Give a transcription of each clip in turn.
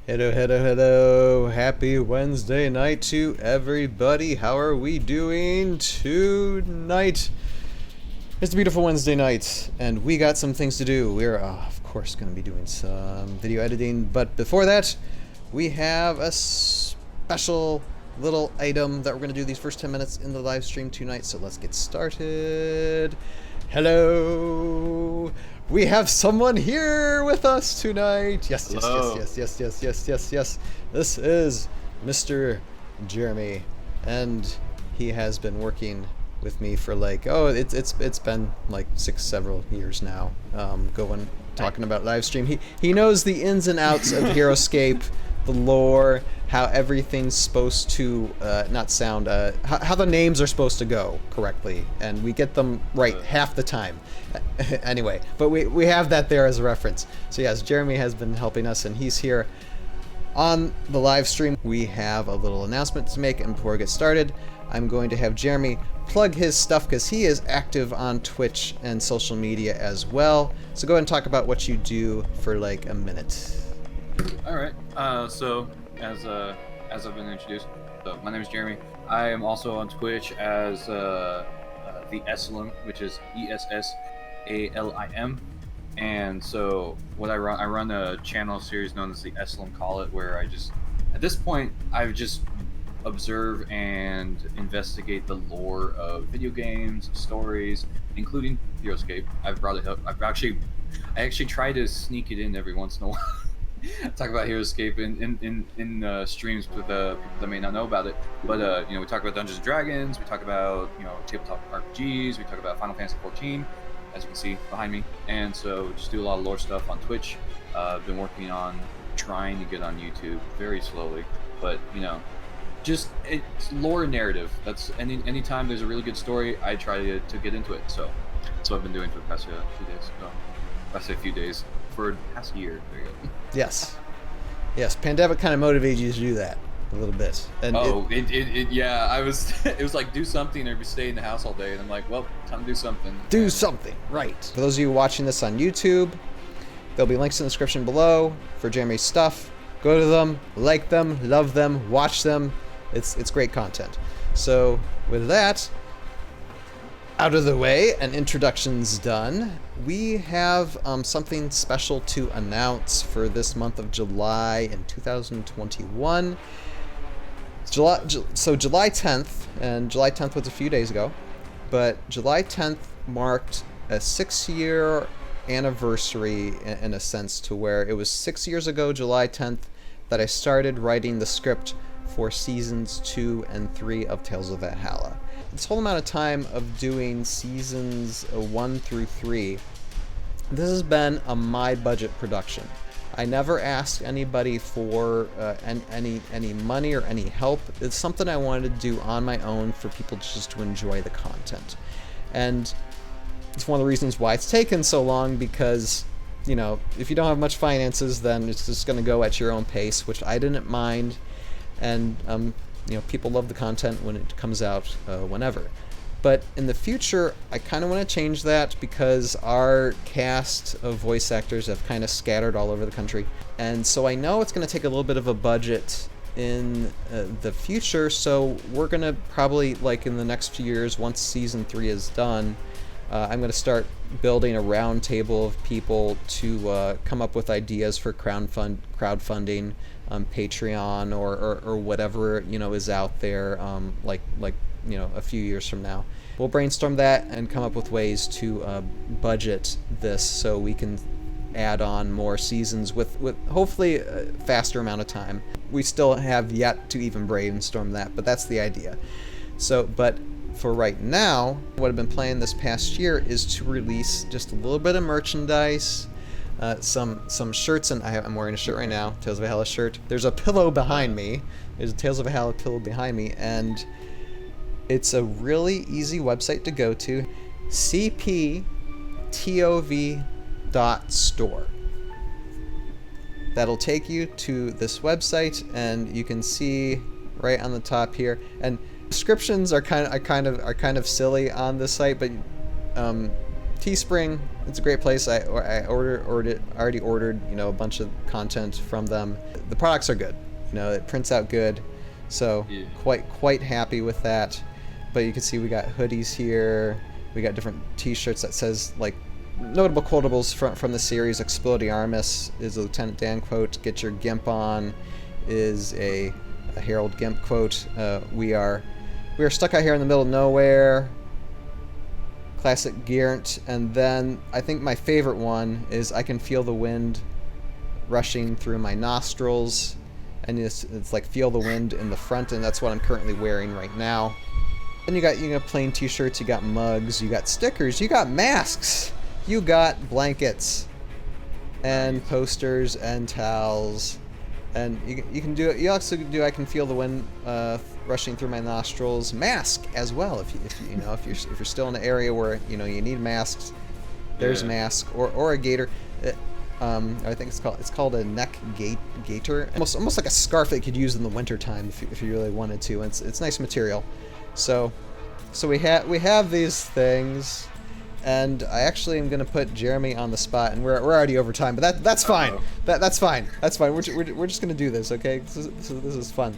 Hello, hello, hello. Happy Wednesday night to everybody. How are we doing tonight? It's a beautiful Wednesday night, and we got some things to do. We're, of course, going to be doing some video editing, but before that, we have a special little item that we're going to do these first 10 minutes in the live stream tonight, so let's get started. Hello! We have someone here with us tonight. Yes, yes, Hello. yes. This is Mr. Jeremy, and he has been working with me for it's been like several years now. Talking about live stream. He knows the ins and outs of Heroescape, the lore, how everything's supposed to not sound, how the names are supposed to go correctly, and we get them right half the time. Anyway, but we have that there as a reference. So yes, Jeremy has been helping us, and he's here on the live stream. We have a little announcement to make, and before we get started, I'm going to have Jeremy plug his stuff because he is active on Twitch and social media as well. So go ahead and talk about what you do for like a minute. All right. So as I've been introduced, so my name is Jeremy. I am also on Twitch as the Eslim, which is ESSALIM. And so what I run a channel series known as the Eslim Call It, where at this point I just observe and investigate the lore of video games, stories, including Heroescape. I've brought it up. I actually try to sneak it in every once in a while. Talk about Heroescape in streams with people that may not know about it. But we talk about Dungeons and Dragons. We talk about tabletop RPGs. We talk about Final Fantasy 14, as you can see behind me. And so just do a lot of lore stuff on Twitch. I've been working on trying to get on YouTube very slowly, but just it's lore and narrative. That's anytime there's a really good story, I try to get into it. So that's what I've been doing for the past few days. I say a few days, for the past year. There you go. Yes. Pandemic kind of motivated you to do that a little bit. And yeah. It was like do something or stay in the house all day, and I'm like, well, time to do something. Do something, right? For those of you watching this on YouTube, there'll be links in the description below for Jeremy's stuff. Go to them, like them, love them, watch them. It's great content. So with that out of the way and introductions done, we have something special to announce for this month of July in 2021. July 10th, and July 10th was a few days ago, but July 10th marked a 6-year anniversary in a sense, to where it was 6 years ago, July 10th, that I started writing the script for seasons 2 and 3 of Tales of Valhalla. This whole amount of time of doing seasons 1 through 3, this has been a my budget production. I never asked anybody for any money or any help. It's something I wanted to do on my own for people just to enjoy the content. And it's one of the reasons why it's taken so long, because if you don't have much finances, then it's just going to go at your own pace, which I didn't mind. And people love the content when it comes out whenever. But in the future, I kind of want to change that, because our cast of voice actors have kind of scattered all over the country. And so I know it's going to take a little bit of a budget in the future, so we're going to probably, in the next few years, once season 3 is done, I'm going to start building a round table of people to come up with ideas for crowdfunding, Patreon or whatever is out there, a few years from now. We'll brainstorm that and come up with ways to budget this so we can add on more seasons with hopefully a faster amount of time. We still have yet to even brainstorm that, but that's the idea. But for right now, what I've been playing this past year is to release just a little bit of merchandise, some shirts, and I'm wearing a shirt right now, Tales of Valhalla shirt. There's a pillow behind me. There's a Tales of Valhalla pillow behind me, and it's a really easy website to go to, cptov.store. That'll take you to this website, and you can see right on the top here. And descriptions are kind of silly on this site, but Teespring it's a great place. I already ordered, you know, a bunch of content from them. The products are good. You know, it prints out good, so Yeah. quite happy with that. But you can see we got hoodies here. We got different T-shirts that says like notable quotables from the series. Expelliarmus is a Lieutenant Dan quote. Get your gimp on is a Harold Gimp quote. We are stuck out here in the middle of nowhere. Classic Gearnt. And then I think my favorite one is I can feel the wind rushing through my nostrils. And it's like feel the wind in the front, and that's what I'm currently wearing right now. Then you got plain T-shirts, you got mugs, you got stickers, you got masks, you got blankets, and posters and towels, and you can do it. You also do I can feel the wind rushing through my nostrils. Mask as well if you're still in an area where you need masks. There's a mask or a gaiter. I think it's called a neck gaiter. Almost like a scarf that you could use in the wintertime if you really wanted to. And it's nice material. So we have these things, and I actually am gonna put Jeremy on the spot, and we're already over time, but that's fine. That's fine. We're just gonna do this, okay? This is fun.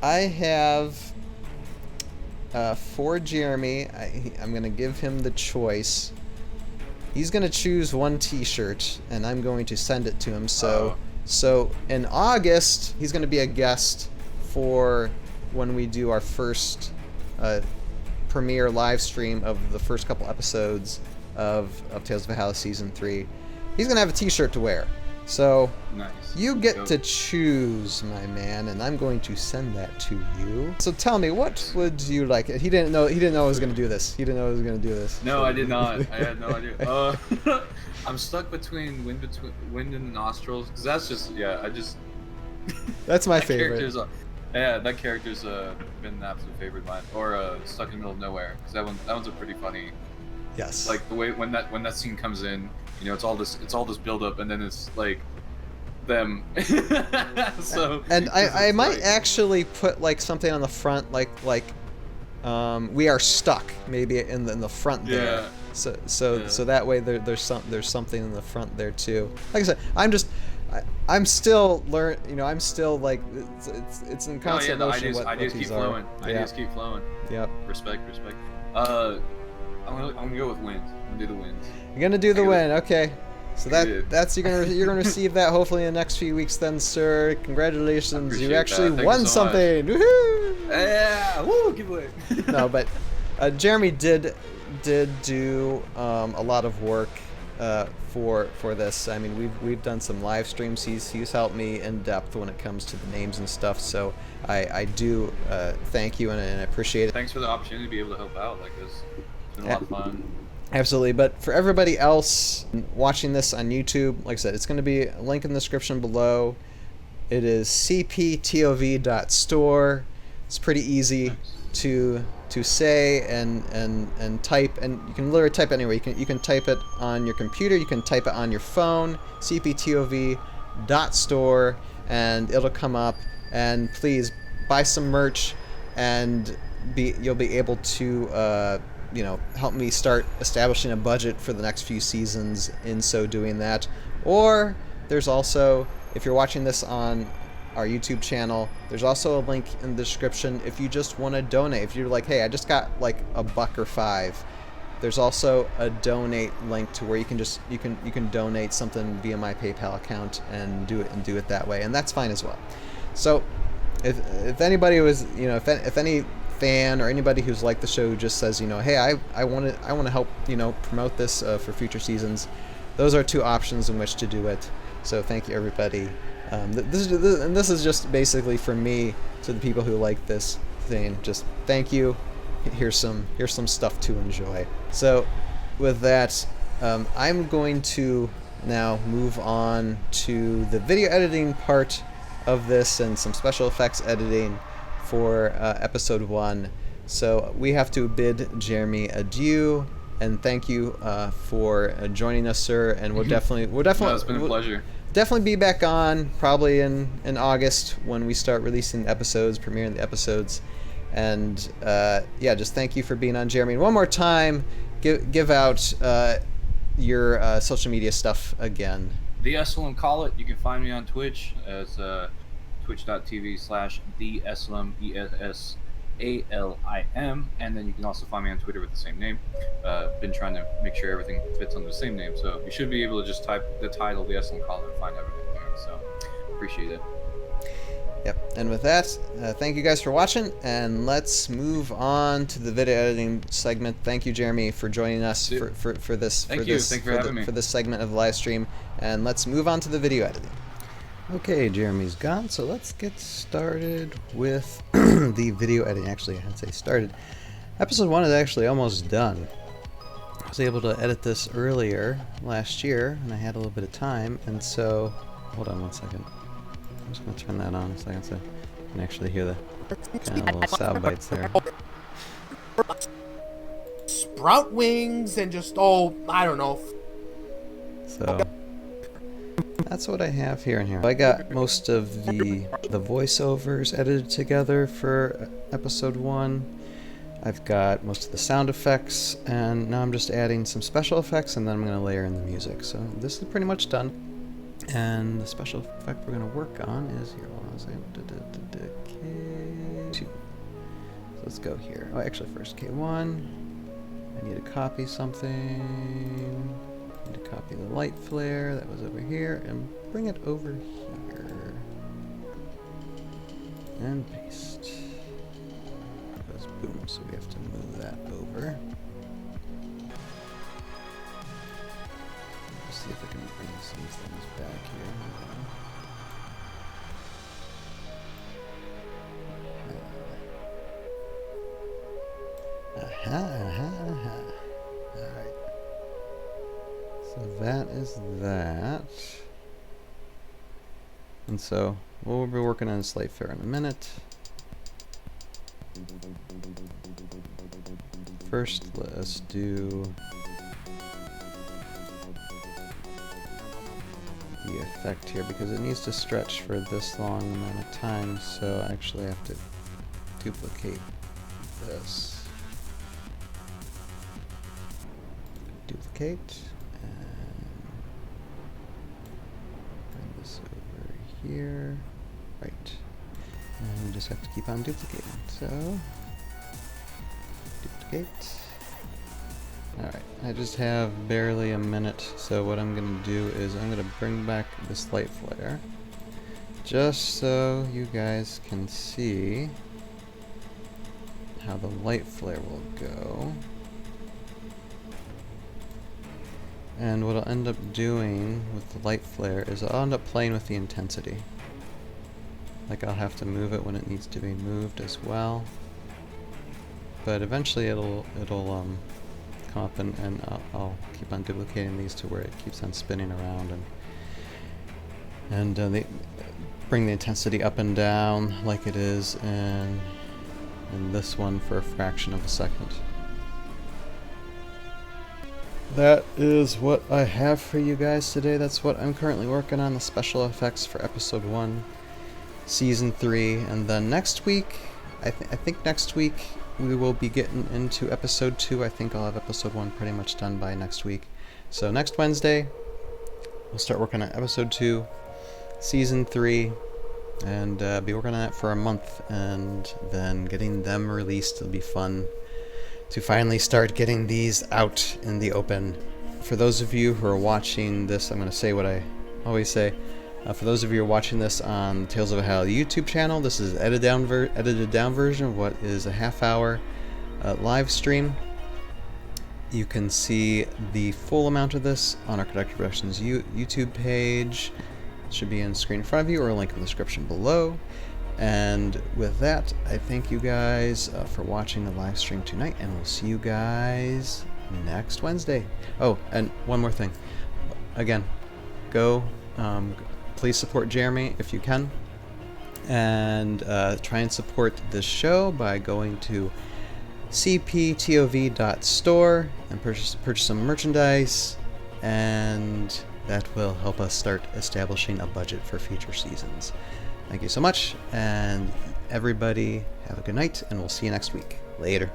I have for Jeremy. I'm gonna give him the choice. He's gonna choose one T-shirt, and I'm going to send it to him. So in August, he's gonna be a guest for when we do our first premiere live stream of the first couple episodes of Tales of Valhalla Season 3. He's gonna have a T-shirt to wear. So Nice. you get to choose, my man, and I'm going to send that to you. So tell me, what would you like? He didn't know I was gonna do this. He didn't know I was gonna do this. No, I did not. I had no idea. I'm stuck between wind in the nostrils, because that's just That's my that favorite. that character's been an absolute favorite of mine. Or Stuck in the Middle of Nowhere, because that one's a pretty funny. Yes. Like the way when that scene comes in, it's all this build up, and then it's like them. So and I might actually put like something on the front, like we are stuck, maybe in the front there. Yeah. So that way there's something in the front there too. Like I said, I'm still I'm still like it's in constant motion. Ideas keep flowing. Ideas keep flowing. Yep. Respect. I'm gonna go with wind. I'm gonna do the wind. You're gonna do the win, okay? So Yeah. that's you're gonna receive that hopefully in the next few weeks, then, sir. Congratulations, you actually Thank won you so much. something. Woohoo! Yeah, woo, giveaway. No, but Jeremy did do a lot of work for this. I mean, we've done some live streams. He's helped me in depth when it comes to the names and stuff. So I do thank you and I appreciate it. Thanks for the opportunity to be able to help out like this. It's been a lot of fun. Absolutely, but for everybody else watching this on YouTube, like I said, it's going to be a link in the description below. It is cptov.store. It's pretty easy to say and type, and you can literally type it anywhere. You can type it on your computer, you can type it on your phone, cptov.store, and it'll come up. And please buy some merch, and you'll be able to help me start establishing a budget for the next few seasons in so doing that. Or there's also, if you're watching this on our YouTube channel, there's also a link in the description if you just want to donate. If you're like, hey, I just got like $1 or $5, there's also a donate link to where you can donate something via my PayPal account and do it that way, and that's fine as well. So if anybody was, if any fan or anybody who's liked the show just says, hey, I want to help, promote this for future seasons, those are two options in which to do it. So thank you, everybody. This is just basically for me to the people who like this thing. Just thank you. Here's some stuff to enjoy. So with that, I'm going to now move on to the video editing part of this and some special effects editing for episode 1. So we have to bid Jeremy adieu, and thank you for joining us, sir. And we'll definitely No, it's been a pleasure. Definitely be back on probably in August when we start releasing episodes, premiering the episodes. And just thank you for being on, Jeremy. And one more time, give out your social media stuff again. The Eslam Call It. You can find me on Twitch as twitch.tv/the Eslam, ESSALIM, and then you can also find me on Twitter with the same name. Been trying to make sure everything fits under the same name, so you should be able to just type the title, The Eslam Call It, and find everything there. So appreciate it. Yep. And with that, thank you guys for watching, and let's move on to the video editing segment. Thank you, Jeremy, for joining us for this. Thank you for having me for this segment of the live stream. And let's move on to the video editing. Okay, Jeremy's gone, so let's get started with the video editing. Actually, I'd say started. Episode 1 is actually almost done. I was able to edit this earlier last year, and I had a little bit of time, and so hold on one second. I'm just going to turn that on a second so you can actually hear the kind of little sound bites there. Sprout wings and just, I don't know. So that's what I have here and here. I got most of the voiceovers edited together for episode 1. I've got most of the sound effects, and now I'm just adding some special effects, and then I'm going to layer in the music. So this is pretty much done. And the special effect we're going to work on is here. Hold on a second. K2. So let's go here. Oh, actually, first K1. I need to copy something. I need to copy the light flare that was over here and bring it over here. And paste. It goes boom, so we have to move that over. See if I can bring some things back here. Aha. Alright. So that is that. And so we'll be working on Slate Fair in a minute. First, let's do the effect here because it needs to stretch for this long amount of time, so I actually have to duplicate this. Duplicate and bring this over here. Right. And we just have to keep on duplicating. So duplicate. Alright, I just have barely a minute, so what I'm going to do is I'm going to bring back this light flare just so you guys can see how the light flare will go. And what I'll end up doing with the light flare is I'll end up playing with the intensity. Like I'll have to move it when it needs to be moved as well. But eventually it'll come up and I'll keep on duplicating these to where it keeps on spinning around and they bring the intensity up and down like it is in this one for a fraction of a second. That is what I have for you guys today. That's what I'm currently working on, the special effects for episode 1, season 3, and then next week, I think next week we will be getting into episode 2. I think I'll have episode 1 pretty much done by next week. So next Wednesday, we'll start working on episode 2, season 3, and be working on that for a month, and then getting them released. It'll be fun to finally start getting these out in the open. For those of you who are watching this, I'm going to say what I always say. For those of you who are watching this on Tales of Valhalla YouTube channel, this is edited down version of what is a half-hour live stream. You can see the full amount of this on our Conductor Productions YouTube page. It should be on the screen in front of you or a link in the description below. And with that, I thank you guys for watching the live stream tonight, and we'll see you guys next Wednesday. Oh, and one more thing. Again, go... please support Jeremy if you can, and try and support this show by going to cptov.store and purchase some merchandise, and that will help us start establishing a budget for future seasons. Thank you so much, and everybody have a good night, and we'll see you next week. Later.